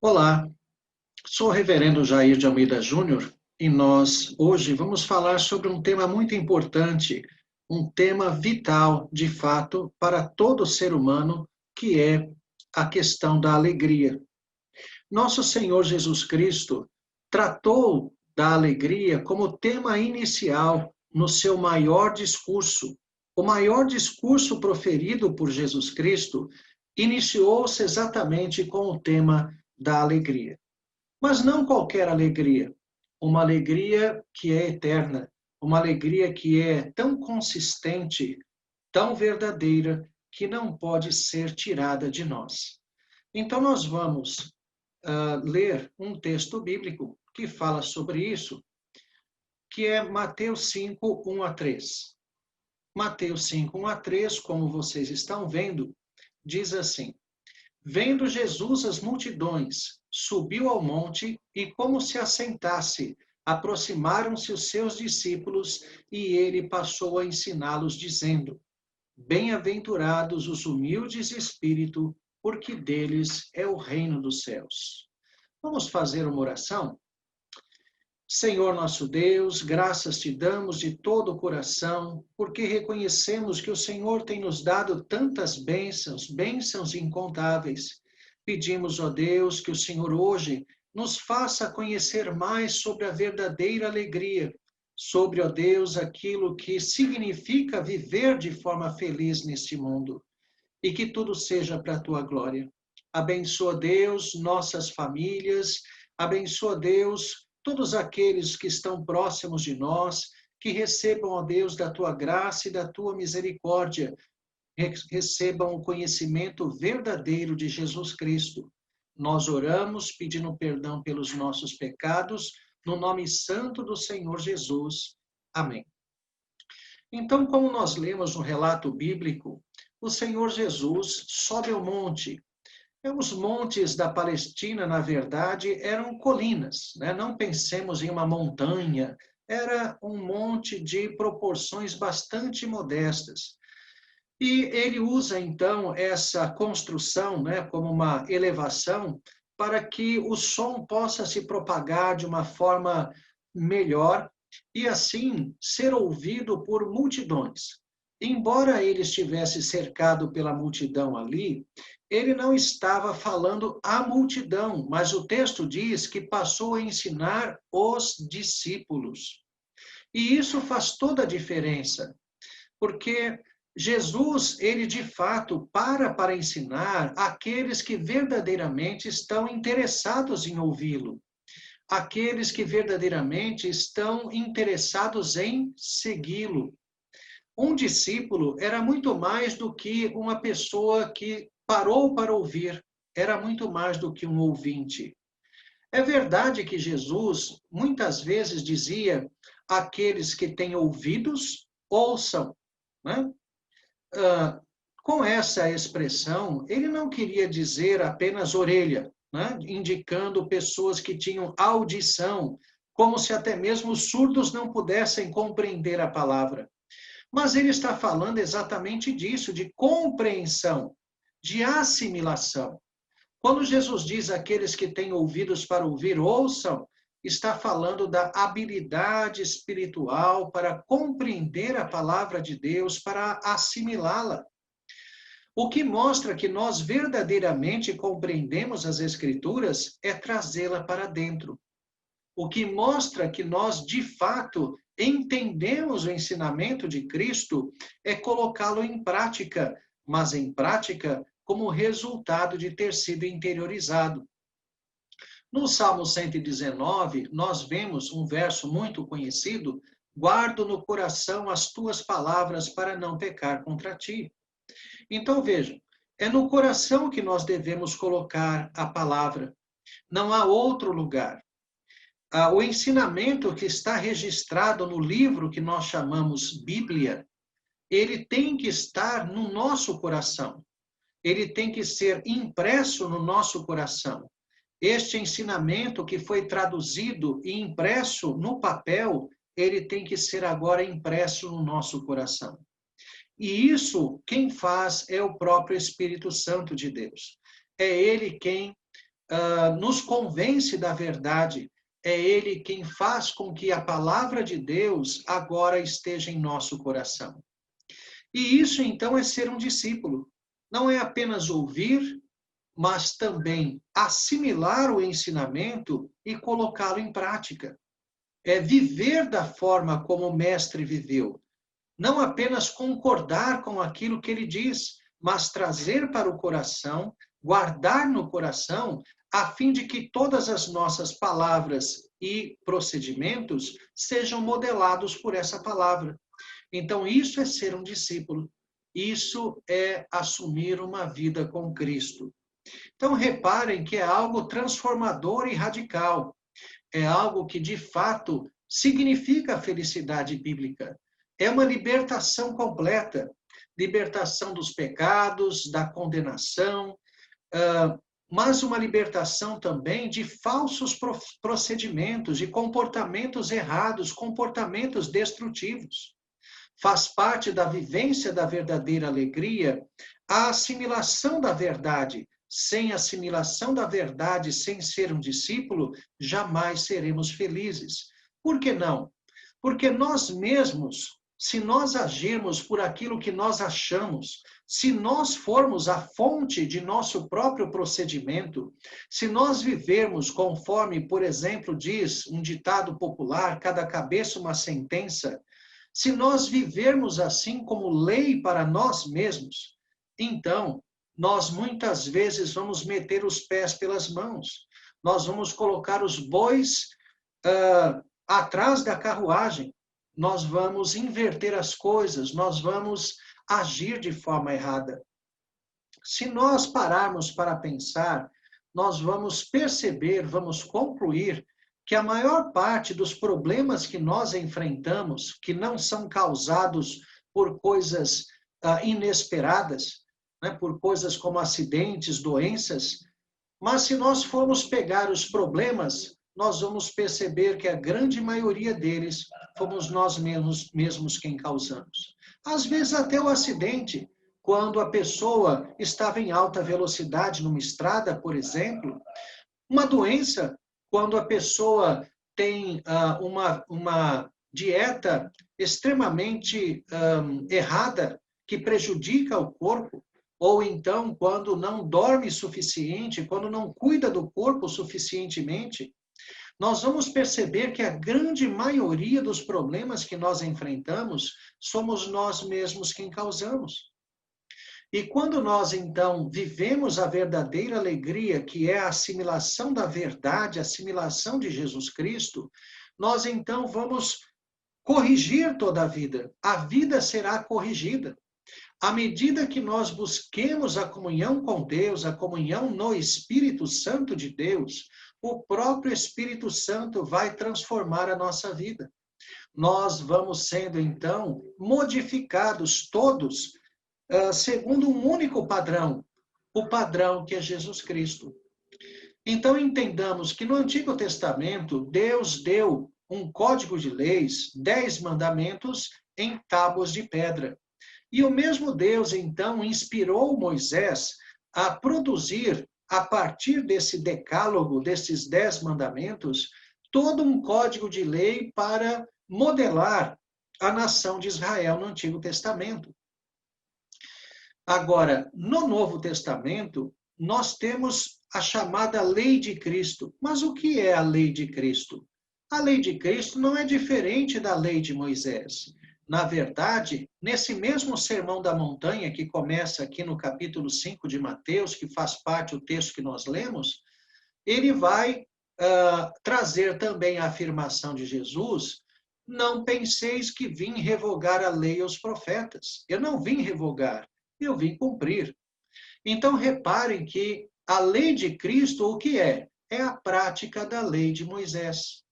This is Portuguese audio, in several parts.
Olá, sou o Reverendo Jair de Almeida Júnior e nós hoje vamos falar sobre um tema muito importante, um tema vital, de fato, para todo ser humano, que é a questão da alegria. Nosso Senhor Jesus Cristo tratou da alegria como tema inicial no seu maior discurso. O maior discurso proferido por Jesus Cristo iniciou-se exatamente com o tema da alegria. Mas não qualquer alegria, uma alegria que é eterna, uma alegria que é tão consistente, tão verdadeira, que não pode ser tirada de nós. Então, nós vamos ler um texto bíblico que fala sobre isso, que é Mateus 5, 1 a 3. Mateus 5, 1 a 3, como vocês estão vendo, diz assim: Vendo Jesus as multidões, subiu ao monte e, como se assentasse, aproximaram-se os seus discípulos e ele passou a ensiná-los, dizendo: Bem-aventurados os humildes de espírito, porque deles é o reino dos céus. Vamos fazer uma oração? Senhor nosso Deus, graças te damos de todo o coração, porque reconhecemos que o Senhor tem nos dado tantas bênçãos, bênçãos incontáveis. Pedimos, ó Deus, que o Senhor hoje nos faça conhecer mais sobre a verdadeira alegria, sobre, ó Deus, aquilo que significa viver de forma feliz neste mundo, e que tudo seja para a tua glória. Abençoa, Deus, nossas famílias, abençoa, Deus, todos aqueles que estão próximos de nós, que recebam, ó Deus, da tua graça e da tua misericórdia, recebam o conhecimento verdadeiro de Jesus Cristo. Nós oramos pedindo perdão pelos nossos pecados, no nome santo do Senhor Jesus. Amém. Então, como nós lemos no relato bíblico, o Senhor Jesus sobe ao monte. Os montes da Palestina, na verdade, eram colinas, né? Não pensemos em uma montanha, era um monte de proporções bastante modestas. E ele usa, então, essa construção, né, como uma elevação, para que o som possa se propagar de uma forma melhor e, assim, ser ouvido por multidões. Embora ele estivesse cercado pela multidão ali, ele não estava falando à multidão, mas o texto diz que passou a ensinar os discípulos. E isso faz toda a diferença, porque Jesus, ele de fato para ensinar aqueles que verdadeiramente estão interessados em ouvi-lo, aqueles que verdadeiramente estão interessados em segui-lo. Um discípulo era muito mais do que uma pessoa que parou para ouvir, era muito mais do que um ouvinte. É verdade que Jesus muitas vezes dizia: aqueles que têm ouvidos, ouçam, né? Com essa expressão, ele não queria dizer apenas orelha, né? Indicando pessoas que tinham audição, como se até mesmo os surdos não pudessem compreender a palavra. Mas ele está falando exatamente disso, de compreensão, de assimilação. Quando Jesus diz aqueles que têm ouvidos para ouvir, ouçam, está falando da habilidade espiritual para compreender a palavra de Deus, para assimilá-la. O que mostra que nós verdadeiramente compreendemos as Escrituras é trazê-la para dentro. O que mostra que nós, de fato, entendemos o ensinamento de Cristo é colocá-lo em prática, mas em prática como resultado de ter sido interiorizado. No Salmo 119, nós vemos um verso muito conhecido: guardo no coração as tuas palavras para não pecar contra ti. Então, vejam, é no coração que nós devemos colocar a palavra. Não há outro lugar. O ensinamento que está registrado no livro que nós chamamos Bíblia, ele tem que estar no nosso coração. Ele tem que ser impresso no nosso coração. Este ensinamento que foi traduzido e impresso no papel, ele tem que ser agora impresso no nosso coração. E isso, quem faz é o próprio Espírito Santo de Deus. É ele quem nos convence da verdade. É Ele quem faz com que a palavra de Deus agora esteja em nosso coração. E isso, então, é ser um discípulo. Não é apenas ouvir, mas também assimilar o ensinamento e colocá-lo em prática. É viver da forma como o mestre viveu. Não apenas concordar com aquilo que ele diz, mas trazer para o coração, guardar no coração, a fim de que todas as nossas palavras e procedimentos sejam modelados por essa palavra. Então, isso é ser um discípulo. Isso é assumir uma vida com Cristo. Então, reparem que é algo transformador e radical. É algo que, de fato, significa a felicidade bíblica. É uma libertação completa. Libertação dos pecados, da condenação, mas uma libertação também de falsos procedimentos, de comportamentos errados, comportamentos destrutivos. Faz parte da vivência da verdadeira alegria a assimilação da verdade. Sem assimilação da verdade, sem ser um discípulo, jamais seremos felizes. Por que não? Porque nós mesmos, se nós agirmos por aquilo que nós achamos, se nós formos a fonte de nosso próprio procedimento, se nós vivermos conforme, por exemplo, diz um ditado popular, cada cabeça uma sentença, se nós vivermos assim como lei para nós mesmos, então nós muitas vezes vamos meter os pés pelas mãos, nós vamos colocar os bois atrás da carruagem, nós vamos inverter as coisas, nós vamos agir de forma errada. Se nós pararmos para pensar, nós vamos perceber, vamos concluir que a maior parte dos problemas que nós enfrentamos, que não são causados por coisas inesperadas, né, por coisas como acidentes, doenças, mas se nós formos pegar os problemas, nós vamos perceber que a grande maioria deles fomos nós mesmos quem causamos. Às vezes até o acidente, quando a pessoa estava em alta velocidade numa estrada, por exemplo, uma doença, quando a pessoa tem uma dieta extremamente errada, que prejudica o corpo, ou então quando não dorme suficiente, quando não cuida do corpo suficientemente, nós vamos perceber que a grande maioria dos problemas que nós enfrentamos somos nós mesmos quem causamos. E quando nós, então, vivemos a verdadeira alegria, que é a assimilação da verdade, a assimilação de Jesus Cristo, nós, então, vamos corrigir toda a vida. A vida será corrigida. À medida que nós busquemos a comunhão com Deus, a comunhão no Espírito Santo de Deus, o próprio Espírito Santo vai transformar a nossa vida. Nós vamos sendo, então, modificados todos segundo um único padrão, o padrão que é Jesus Cristo. Então, entendamos que no Antigo Testamento, Deus deu um código de leis, 10 mandamentos em tábuas de pedra. E o mesmo Deus, então, inspirou Moisés a produzir, a partir desse decálogo, desses 10 mandamentos, todo um código de lei para modelar a nação de Israel no Antigo Testamento. Agora, no Novo Testamento, nós temos a chamada lei de Cristo. Mas o que é a lei de Cristo? A lei de Cristo não é diferente da lei de Moisés. Na verdade, nesse mesmo Sermão da Montanha, que começa aqui no capítulo 5 de Mateus, que faz parte do texto que nós lemos, ele vai trazer também a afirmação de Jesus: não penseis que vim revogar a lei e os profetas. Eu não vim revogar, eu vim cumprir. Então, reparem que a lei de Cristo, o que é? É a prática da lei de Moisés.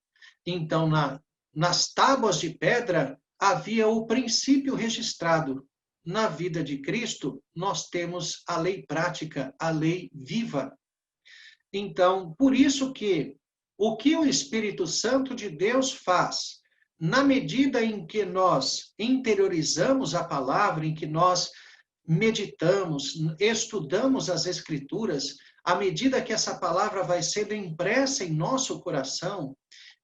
Então, nas tábuas de pedra, havia o princípio registrado. Na vida de Cristo, nós temos a lei prática, a lei viva. Então, por isso que o que o Espírito Santo de Deus faz, na medida em que nós interiorizamos a palavra, em que nós meditamos, estudamos as Escrituras, à medida que essa palavra vai sendo impressa em nosso coração,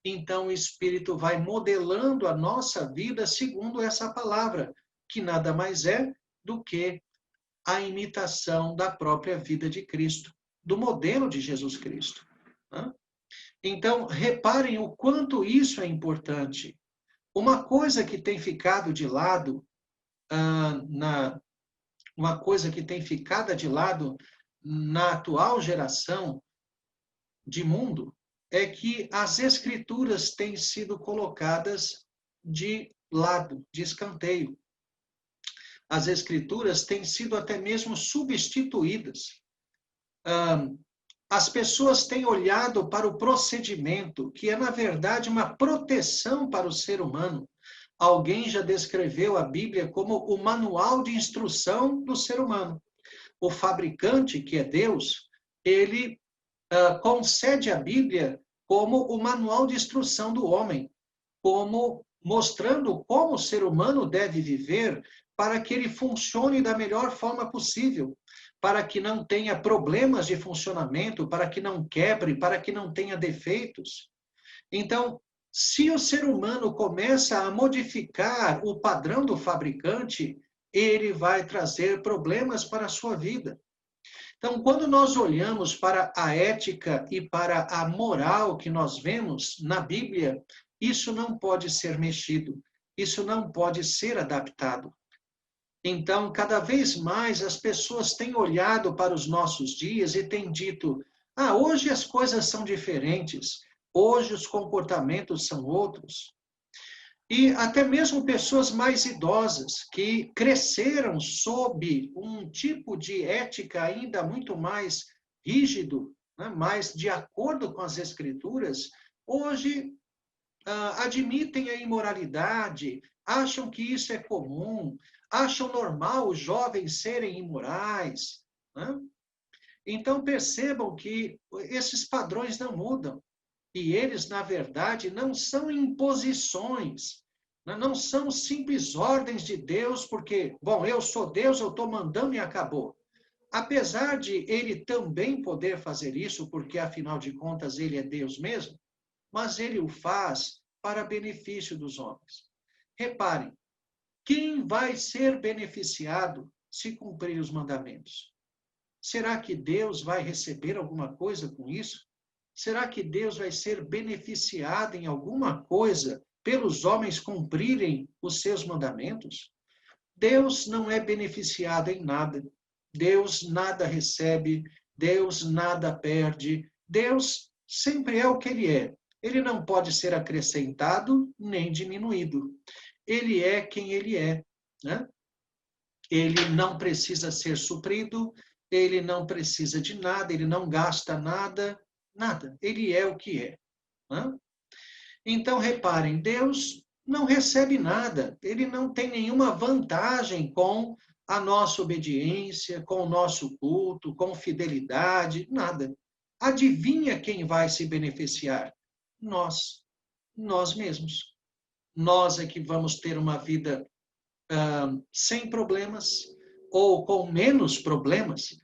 então o Espírito vai modelando a nossa vida segundo essa palavra, que nada mais é do que a imitação da própria vida de Cristo, do modelo de Jesus Cristo. Então, reparem o quanto isso é importante. Uma coisa que tem ficado de lado, uma coisa que tem ficado de lado na atual geração de mundo, é que as Escrituras têm sido colocadas de lado, de escanteio. As Escrituras têm sido até mesmo substituídas. As pessoas têm olhado para o procedimento, que é, na verdade, uma proteção para o ser humano. Alguém já descreveu a Bíblia como o manual de instrução do ser humano. O fabricante, que é Deus, ele concede a Bíblia como o manual de instrução do homem, como mostrando como o ser humano deve viver para que ele funcione da melhor forma possível, para que não tenha problemas de funcionamento, para que não quebre, para que não tenha defeitos. Então, se o ser humano começa a modificar o padrão do fabricante, ele vai trazer problemas para a sua vida. Então, quando nós olhamos para a ética e para a moral que nós vemos na Bíblia, isso não pode ser mexido, isso não pode ser adaptado. Então, cada vez mais as pessoas têm olhado para os nossos dias e têm dito: hoje as coisas são diferentes, hoje os comportamentos são outros. E até mesmo pessoas mais idosas, que cresceram sob um tipo de ética ainda muito mais rígido, né, mais de acordo com as Escrituras, hoje admitem a imoralidade, acham que isso é comum, acham normal os jovens serem imorais. Né? Então percebam que esses padrões não mudam. E eles, na verdade, não são imposições, não são simples ordens de Deus, porque, bom, eu sou Deus, eu estou mandando e acabou. Apesar de ele também poder fazer isso, porque, afinal de contas, ele é Deus mesmo, mas ele o faz para benefício dos homens. Reparem, quem vai ser beneficiado se cumprir os mandamentos? Será que Deus vai receber alguma coisa com isso? Será que Deus vai ser beneficiado em alguma coisa pelos homens cumprirem os seus mandamentos? Deus não é beneficiado em nada. Deus nada recebe, Deus nada perde. Deus sempre é o que ele é. Ele não pode ser acrescentado nem diminuído. Ele é quem ele é, né? Ele não precisa ser suprido, ele não precisa de nada, ele não gasta nada. Nada. Ele é o que é. Né? Então, reparem, Deus não recebe nada. Ele não tem nenhuma vantagem com a nossa obediência, com o nosso culto, com fidelidade, nada. Adivinha quem vai se beneficiar? Nós mesmos. Nós é que vamos ter uma vida sem problemas ou com menos problemas.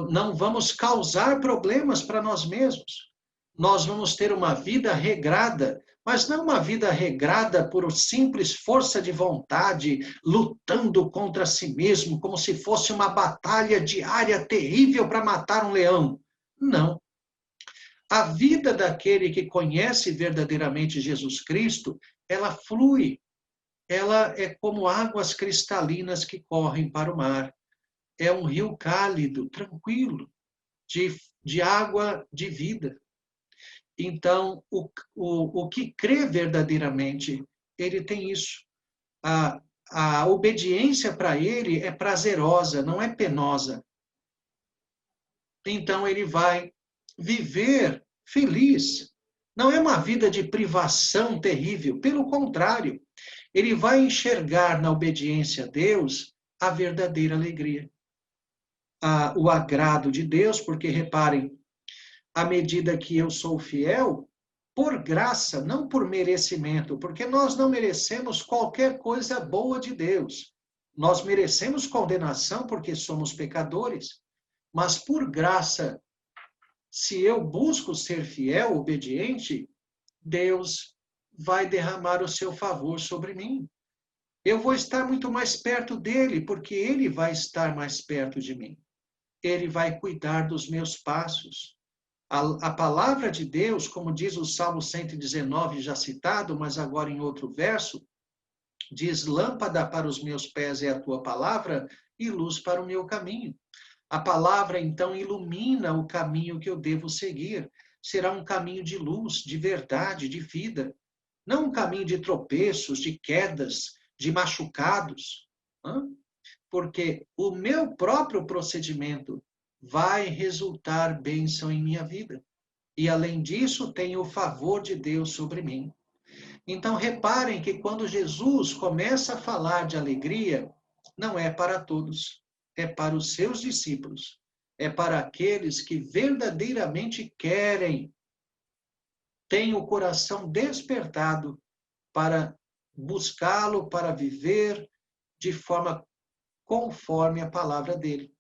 Não vamos causar problemas para nós mesmos. Nós vamos ter uma vida regrada, mas não uma vida regrada por simples força de vontade, lutando contra si mesmo, como se fosse uma batalha diária terrível para matar um leão. Não. A vida daquele que conhece verdadeiramente Jesus Cristo, ela flui. Ela é como águas cristalinas que correm para o mar. É um rio cálido, tranquilo, de água de vida. Então, o que crê verdadeiramente, ele tem isso. A obediência para ele é prazerosa, não é penosa. Então, ele vai viver feliz. Não é uma vida de privação terrível, pelo contrário, ele vai enxergar na obediência a Deus a verdadeira alegria. O agrado de Deus, porque reparem, à medida que eu sou fiel, por graça, não por merecimento, porque nós não merecemos qualquer coisa boa de Deus. Nós merecemos condenação porque somos pecadores, mas por graça, se eu busco ser fiel, obediente, Deus vai derramar o seu favor sobre mim. Eu vou estar muito mais perto dele, porque ele vai estar mais perto de mim. Ele vai cuidar dos meus passos. A palavra de Deus, como diz o Salmo 119, já citado, mas agora em outro verso, diz: lâmpada para os meus pés é a tua palavra e luz para o meu caminho. A palavra, então, ilumina o caminho que eu devo seguir. Será um caminho de luz, de verdade, de vida. Não um caminho de tropeços, de quedas, de machucados. Porque o meu próprio procedimento vai resultar bênção em minha vida. E, além disso, tenho o favor de Deus sobre mim. Então, reparem que quando Jesus começa a falar de alegria, não é para todos, é para os seus discípulos, é para aqueles que verdadeiramente querem, têm o coração despertado para buscá-lo, para viver de forma conforme a palavra dele.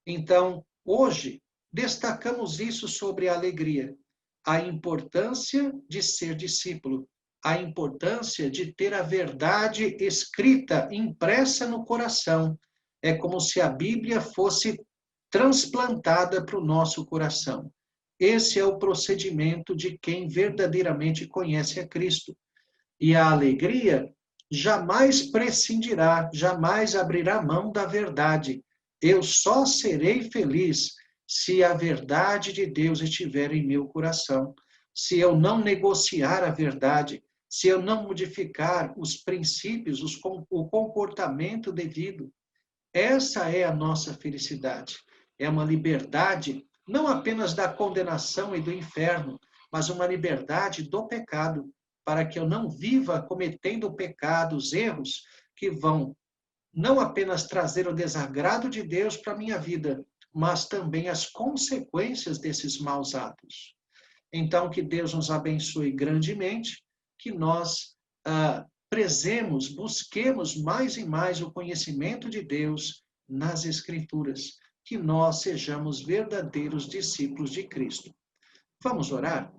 Então, hoje, destacamos isso sobre a alegria, a importância de ser discípulo, a importância de ter a verdade escrita, impressa no coração. É como se a Bíblia fosse transplantada para o nosso coração. Esse é o procedimento de quem verdadeiramente conhece a Cristo. E a alegria jamais prescindirá, jamais abrirá mão da verdade. Eu só serei feliz se a verdade de Deus estiver em meu coração. Se eu não negociar a verdade, se eu não modificar os princípios, o comportamento devido. Essa é a nossa felicidade. É uma liberdade não apenas da condenação e do inferno, mas uma liberdade do pecado, para que eu não viva cometendo pecados, erros que vão não apenas trazer o desagrado de Deus para a minha vida, mas também as consequências desses maus atos. Então, que Deus nos abençoe grandemente, que nós prezemos, busquemos mais e mais o conhecimento de Deus nas Escrituras, que nós sejamos verdadeiros discípulos de Cristo. Vamos orar?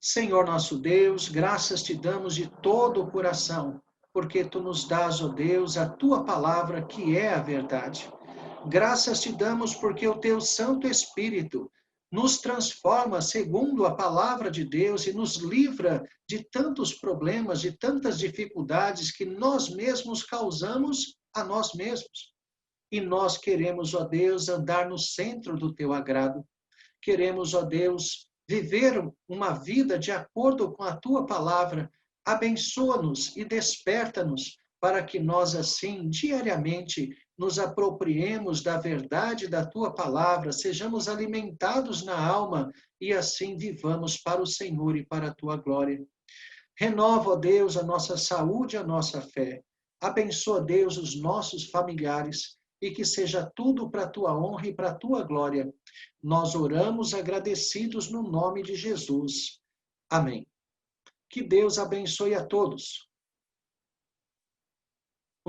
Senhor nosso Deus, graças te damos de todo o coração, porque tu nos dás, ó Deus, a tua palavra que é a verdade. Graças te damos porque o teu Santo Espírito nos transforma segundo a palavra de Deus e nos livra de tantos problemas, de tantas dificuldades que nós mesmos causamos a nós mesmos. E nós queremos, ó Deus, andar no centro do teu agrado. Queremos, ó Deus, viver uma vida de acordo com a tua palavra. Abençoa-nos e desperta-nos para que nós, assim, diariamente, nos apropriemos da verdade da tua palavra, sejamos alimentados na alma e assim vivamos para o Senhor e para a tua glória. Renova, ó Deus, a nossa saúde e a nossa fé. Abençoa, Deus, os nossos familiares e que seja tudo para a tua honra e para a tua glória. Nós oramos agradecidos no nome de Jesus. Amém. Que Deus abençoe a todos.